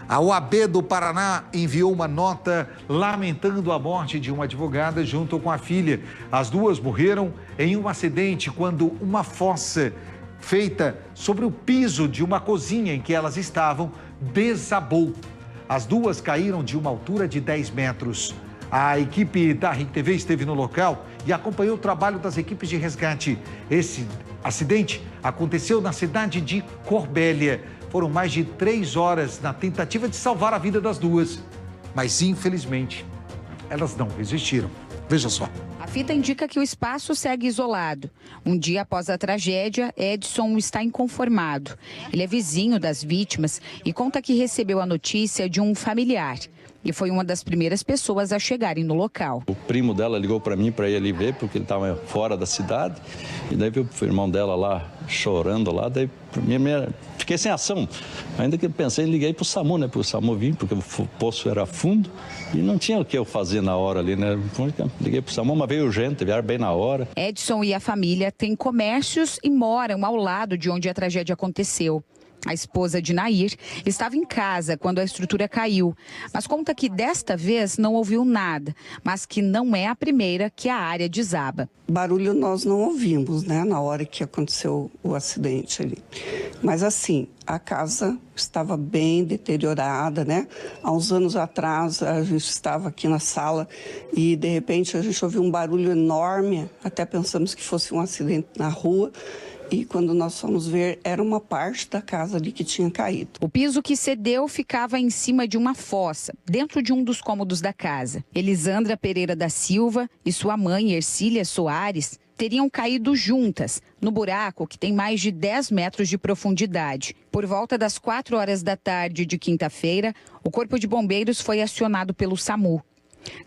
A OAB do Paraná enviou uma nota lamentando a morte de uma advogada junto com a filha. As duas morreram em um acidente quando uma fossa feita sobre o piso de uma cozinha em que elas estavam desabou. As duas caíram de uma altura de 10 metros. A equipe da RIC TV esteve no local e acompanhou o trabalho das equipes de resgate. Esse acidente aconteceu na cidade de Corbélia. Foram mais de 3 horas na tentativa de salvar a vida das duas. Mas, infelizmente, elas não resistiram. Veja só. A fita indica que o espaço segue isolado. Um dia após a tragédia, Edson está inconformado. Ele é vizinho das vítimas e conta que recebeu a notícia de um familiar. E foi uma das primeiras pessoas a chegarem no local. O primo dela ligou para mim para ir ali ver, porque ele estava fora da cidade. E daí viu o irmão dela lá chorando lá. Daí fiquei sem ação. Ainda que pensei, liguei para o SAMU, né? Para o SAMU vir, porque o poço era fundo. E não tinha o que eu fazer na hora ali, né? Liguei para o SAMU, mas veio urgente, vieram bem na hora. Edson e a família têm comércios e moram ao lado de onde a tragédia aconteceu. A esposa de Nair estava em casa quando a estrutura caiu, mas conta que desta vez não ouviu nada, mas que não é a primeira que a área desaba. Barulho nós não ouvimos, né, na hora que aconteceu o acidente ali. Mas assim, a casa estava bem deteriorada, né? Há uns anos atrás a gente estava aqui na sala e de repente a gente ouviu um barulho enorme, até pensamos que fosse um acidente na rua. E quando nós fomos ver, era uma parte da casa ali que tinha caído. O piso que cedeu ficava em cima de uma fossa, dentro de um dos cômodos da casa. Elisandra Pereira da Silva e sua mãe, Ercília Soares, teriam caído juntas, no buraco que tem mais de 10 metros de profundidade. Por volta das 4 horas da tarde de quinta-feira, o Corpo de Bombeiros foi acionado pelo SAMU.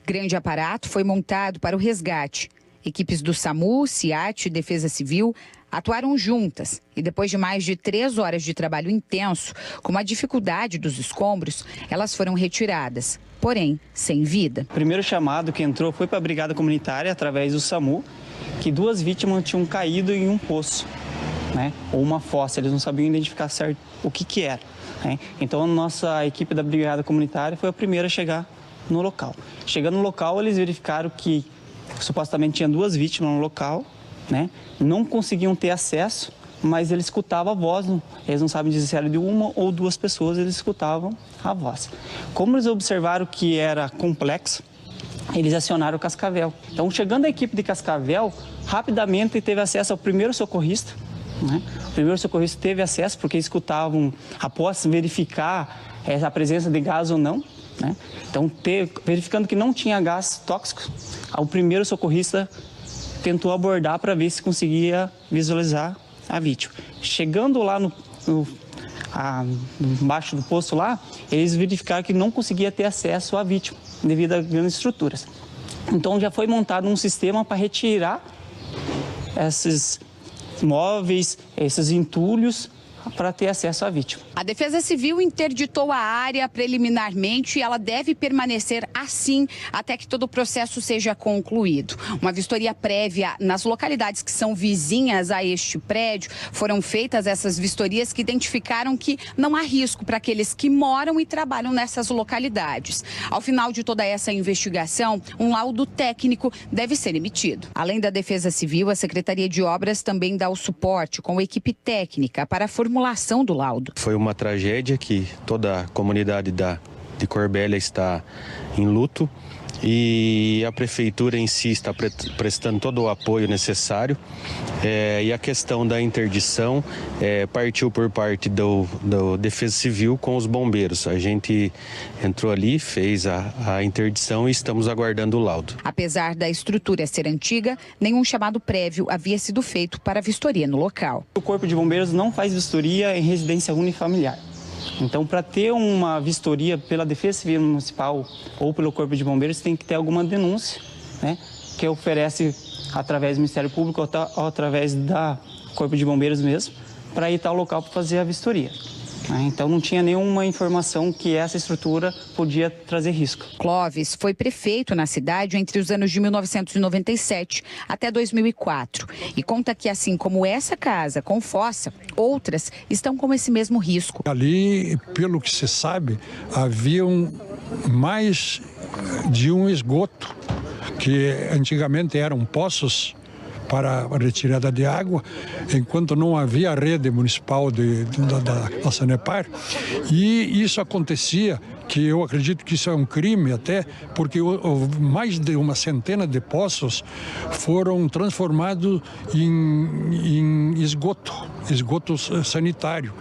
Grande aparato foi montado para o resgate. Equipes do SAMU, SIAT e Defesa Civil atuaram juntas e depois de mais de 3 horas de trabalho intenso, com a dificuldade dos escombros, elas foram retiradas, porém sem vida. O primeiro chamado que entrou foi para a Brigada Comunitária, através do SAMU, que 2 vítimas tinham caído em um poço, né, ou uma fossa, eles não sabiam identificar certo o que era. Né? Então a nossa equipe da Brigada Comunitária foi a primeira a chegar no local. Chegando no local, eles verificaram que supostamente tinha 2 vítimas no local, né? Não conseguiam ter acesso, mas eles escutavam a voz. Eles não sabem dizer se era de 1 ou 2 pessoas, eles escutavam a voz. Como eles observaram que era complexo, eles acionaram o Cascavel. Então, chegando a equipe de Cascavel, rapidamente teve acesso ao primeiro socorrista. Né? O primeiro socorrista teve acesso porque escutavam, após verificar a presença de gás ou não. Né? Então, verificando que não tinha gás tóxico, o primeiro socorrista tentou abordar para ver se conseguia visualizar a vítima. Chegando lá embaixo do poço lá, eles verificaram que não conseguia ter acesso à vítima devido a grandes estruturas. Então já foi montado um sistema para retirar esses móveis, esses entulhos, para ter acesso à vítima. A Defesa Civil interditou a área preliminarmente e ela deve permanecer assim até que todo o processo seja concluído. Uma vistoria prévia nas localidades que são vizinhas a este prédio. Foram feitas essas vistorias que identificaram que não há risco para aqueles que moram e trabalham nessas localidades. Ao final de toda essa investigação, um laudo técnico deve ser emitido. Além da Defesa Civil, a Secretaria de Obras também dá o suporte com a equipe técnica para a formulação do laudo. Foi uma tragédia que toda a comunidade de Corbélia está em luto e a prefeitura em si está prestando todo o apoio necessário e a questão da interdição partiu por parte do Defesa Civil com os bombeiros. A gente entrou ali, fez a interdição e estamos aguardando o laudo. Apesar da estrutura ser antiga, nenhum chamado prévio havia sido feito para vistoria no local. O Corpo de Bombeiros não faz vistoria em residência unifamiliar. Então, para ter uma vistoria pela Defesa Civil Municipal ou pelo Corpo de Bombeiros, tem que ter alguma denúncia, né, que oferece através do Ministério Público ou através da Corpo de Bombeiros mesmo, para ir ao local para fazer a vistoria. Então não tinha nenhuma informação que essa estrutura podia trazer risco. Clóvis foi prefeito na cidade entre os anos de 1997 até 2004 e conta que, assim como essa casa com fossa, outras estão com esse mesmo risco. Ali, pelo que se sabe, haviam mais de um esgoto, que antigamente eram poços para a retirada de água, enquanto não havia a rede municipal da Sanepar. E isso acontecia, que eu acredito que isso é um crime até, porque mais de uma centena de poços foram transformados em esgoto sanitário.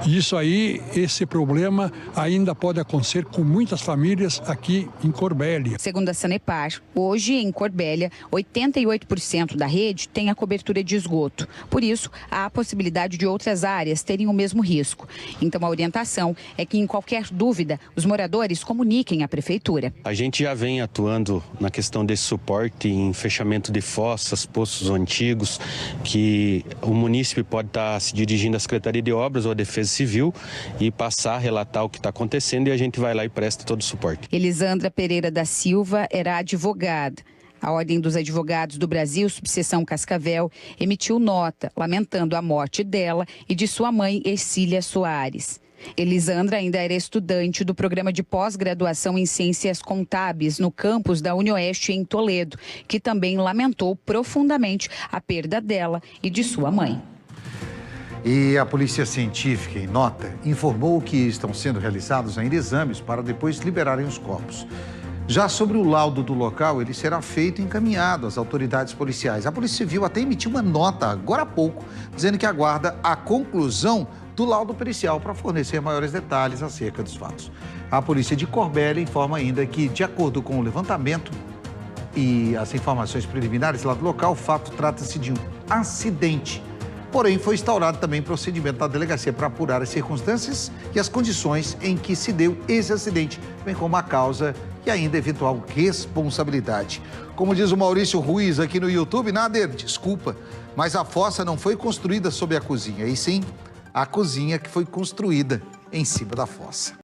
E isso aí, esse problema ainda pode acontecer com muitas famílias aqui em Corbélia. Segundo a Sanepar, hoje em Corbélia, 88% da rede tem a cobertura de esgoto. Por isso, há a possibilidade de outras áreas terem o mesmo risco. Então, a orientação é que, em qualquer dúvida, os moradores comuniquem à prefeitura. A gente já vem atuando na questão desse suporte em fechamento de fossas, poços antigos, que o munícipe pode estar se dirigindo à Secretaria de Obras ou à Defesa Civil e passar a relatar o que está acontecendo, e a gente vai lá e presta todo o suporte. Elisandra Pereira da Silva era advogada. A Ordem dos Advogados do Brasil, subseção Cascavel, emitiu nota lamentando a morte dela e de sua mãe, Ercília Soares. Elisandra ainda era estudante do programa de pós-graduação em Ciências Contábeis no campus da UniOeste em Toledo, que também lamentou profundamente a perda dela e de sua mãe. E a Polícia Científica, em nota, informou que estão sendo realizados ainda exames para depois liberarem os corpos. Já sobre o laudo do local, ele será feito e encaminhado às autoridades policiais. A Polícia Civil até emitiu uma nota agora há pouco, dizendo que aguarda a conclusão do laudo pericial para fornecer maiores detalhes acerca dos fatos. A polícia de Corbélia informa ainda que, de acordo com o levantamento e as informações preliminares lá do local, o fato trata-se de um acidente. Porém, foi instaurado também procedimento da delegacia para apurar as circunstâncias e as condições em que se deu esse acidente, bem como a causa e ainda eventual responsabilidade. Como diz o Maurício Ruiz aqui no YouTube, Nader, desculpa, mas a fossa não foi construída sob a cozinha, e sim a cozinha que foi construída em cima da fossa.